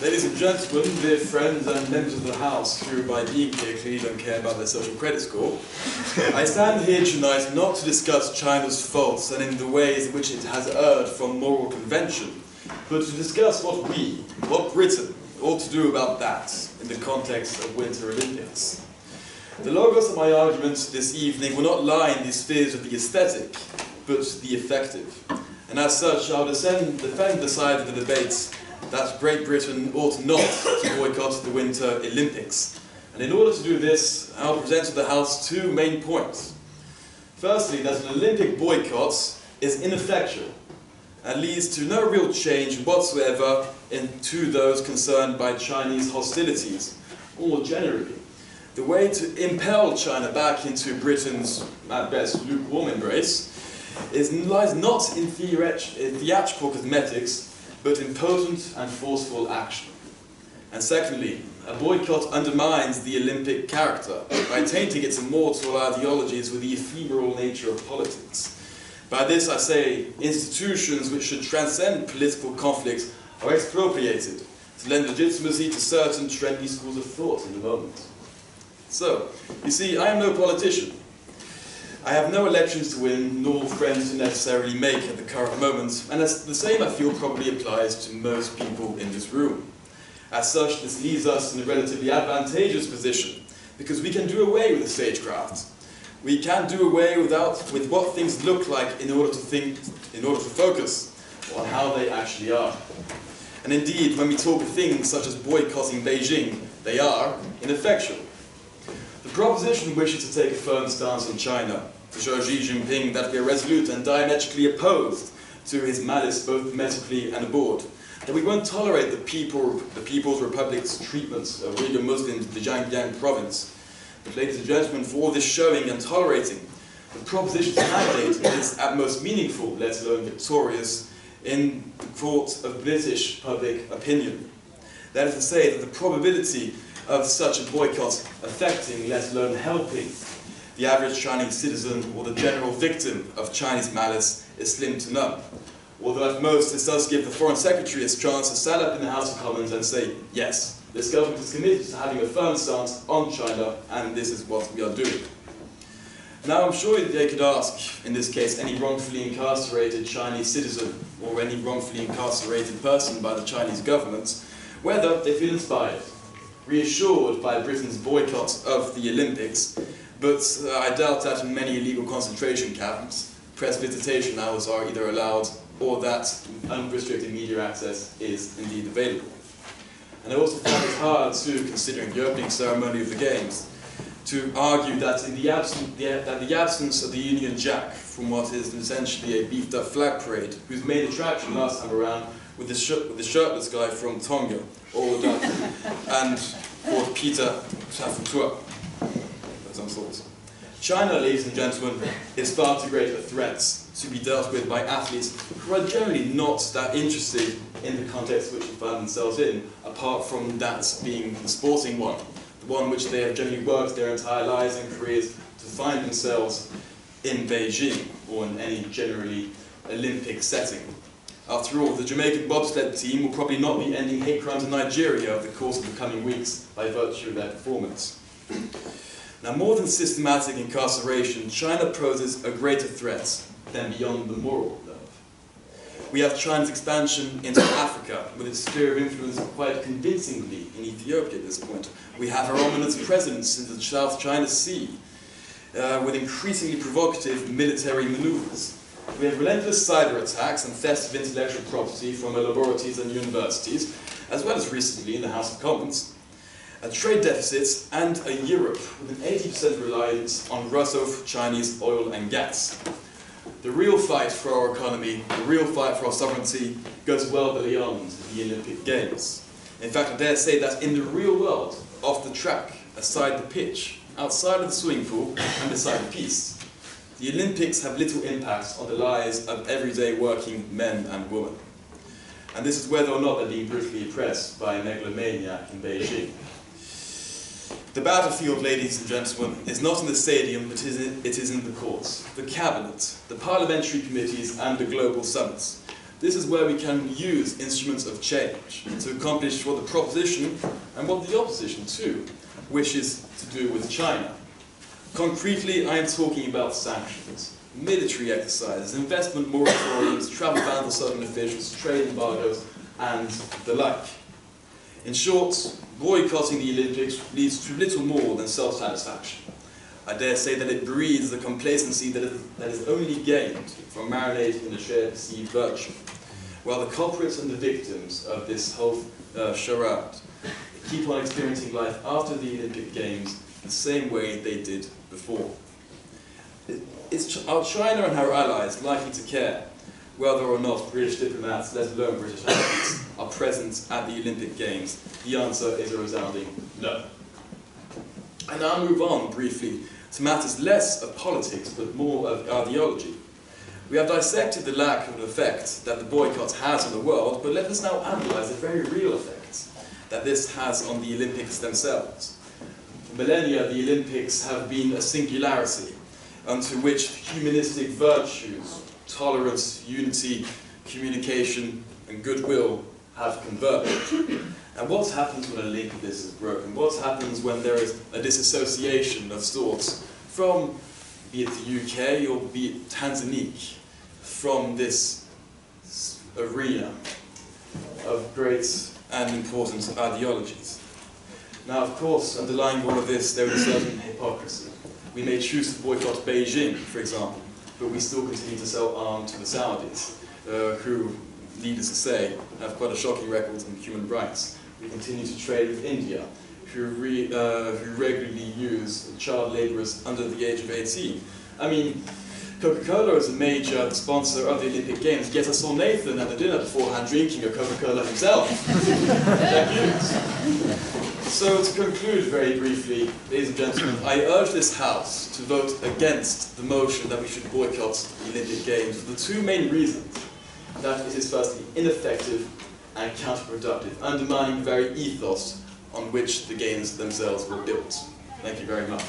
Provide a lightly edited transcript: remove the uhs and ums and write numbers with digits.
Ladies and gentlemen, dear friends and members of the House who, by being here, clearly don't care about their social credit score, I stand here tonight not to discuss China's faults and in the ways in which it has erred from moral convention, but to discuss what Britain, ought to do about that in the context of Winter Olympics. The logos of my arguments this evening will not lie in the spheres of the aesthetic, but the effective. And as such, I'll defend the side of the debate that Great Britain ought not to boycott the Winter Olympics. And in order to do this, I'll present to the House two main points. Firstly, that an Olympic boycott is ineffectual and leads to no real change whatsoever to those concerned by Chinese hostilities. More generally, the way to impel China back into Britain's, at best, lukewarm embrace lies not in theatrical cosmetics, but in potent and forceful action. And secondly, a boycott undermines the Olympic character by tainting its immortal ideologies with the ephemeral nature of politics. By this I say institutions which should transcend political conflict are expropriated to lend legitimacy to certain trendy schools of thought in the moment. So, you see, I am no politician. I have no elections to win, nor friends to necessarily make at the current moment, and the same I feel probably applies to most people in this room. As such, this leaves us in a relatively advantageous position, because we can do away with the stagecraft. We can do away with what things look like in order to focus on how they actually are. And indeed, when we talk of things such as boycotting Beijing, they are ineffectual. The proposition wishes to take a firm stance on China, to show Xi Jinping that we are resolute and diametrically opposed to his malice both domestically and abroad, that we won't tolerate the People's Republic's treatment of Uyghur Muslims in the Xinjiang province. But ladies and gentlemen, for all this showing and tolerating, the proposition's mandate is at most meaningful, let alone victorious, in the court of British public opinion. That is to say that the probability of such a boycott affecting, let alone helping, the average Chinese citizen or the general victim of Chinese malice is slim to none. Although at most this does give the Foreign Secretary his chance to stand up in the House of Commons and say, yes, this government is committed to having a firm stance on China, and this is what we are doing. Now I'm sure they could ask, in this case, any wrongfully incarcerated Chinese citizen or any wrongfully incarcerated person by the Chinese government, whether they feel inspired, reassured by Britain's boycott of the Olympics, but I doubt that in many illegal concentration camps, press visitation hours are either allowed or that unrestricted media access is indeed available. And I also find it hard to, considering the opening ceremony of the Games, to argue that in the absence of the Union Jack from what is essentially a beefed-up flag parade, whose main attraction last time around with the shirtless guy from Tonga, and called Peter Tafutua, of some sort. China, ladies and gentlemen, is far too great a threat to be dealt with by athletes who are generally not that interested in the context which they find themselves in, apart from that being the sporting one, the one which they have generally worked their entire lives and careers to find themselves in Beijing or in any generally Olympic setting. After all, the Jamaican bobsled team will probably not be ending hate crimes in Nigeria over the course of the coming weeks by virtue of their performance. Now, more than systematic incarceration, China poses a greater threat than beyond the moral love. We have China's expansion into Africa, with its sphere of influence quite convincingly in Ethiopia at this point. We have her ominous presence in the South China Sea, with increasingly provocative military maneuvers. We have relentless cyber attacks and theft of intellectual property from our laboratories and universities, as well as recently in the House of Commons. A trade deficit and a Europe with an 80% reliance on Russo-Chinese oil and gas. The real fight for our economy, the real fight for our sovereignty, goes well beyond the Olympic Games. In fact, I dare say that in the real world, off the track, aside the pitch, outside of the swimming pool, and beside the piste, the Olympics have little impact on the lives of everyday working men and women. And this is whether or not they're being brutally oppressed by a megalomaniac in Beijing. The battlefield, ladies and gentlemen, is not in the stadium, but it is in the courts, the cabinet, the parliamentary committees and the global summits. This is where we can use instruments of change to accomplish what the proposition, and what the opposition too, wishes to do with China. Concretely, I am talking about sanctions, military exercises, investment moratoriums, travel bans for certain officials, trade embargoes, and the like. In short, boycotting the Olympics leads to little more than self-satisfaction. I dare say that it breeds the complacency that is only gained from marinating in a shared perceived virtue, while the culprits and the victims of this whole charade keep on experiencing life after the Olympic Games the same way they did before. Are China and her allies likely to care whether or not British diplomats, let alone British athletes, are present at the Olympic Games? The answer is a resounding no. I now move on briefly to matters less of politics but more of ideology. We have dissected the lack of an effect that the boycott has on the world, but let us now analyse the very real effects that this has on the Olympics themselves. For millennia, the Olympics have been a singularity unto which humanistic virtues, tolerance, unity, communication, and goodwill have converged. And what happens when a link of this is broken? What happens when there is a disassociation of sorts from, be it the UK or be it Tanzania, from this arena of great and important ideologies? Now, of course, underlying all of this, there is a certain hypocrisy. We may choose to boycott Beijing, for example, but we still continue to sell arms to the Saudis, who, needless to say, have quite a shocking record on human rights. We continue to trade with India, who regularly use child labourers under the age of 18. I mean, Coca-Cola is a major sponsor of the Olympic Games, yet I saw Nathan at the dinner beforehand drinking a Coca-Cola himself. Thank you. So to conclude very briefly, ladies and gentlemen, I urge this House to vote against the motion that we should boycott the Olympic Games for the two main reasons. That it is firstly ineffective and counterproductive, undermining the very ethos on which the Games themselves were built. Thank you very much.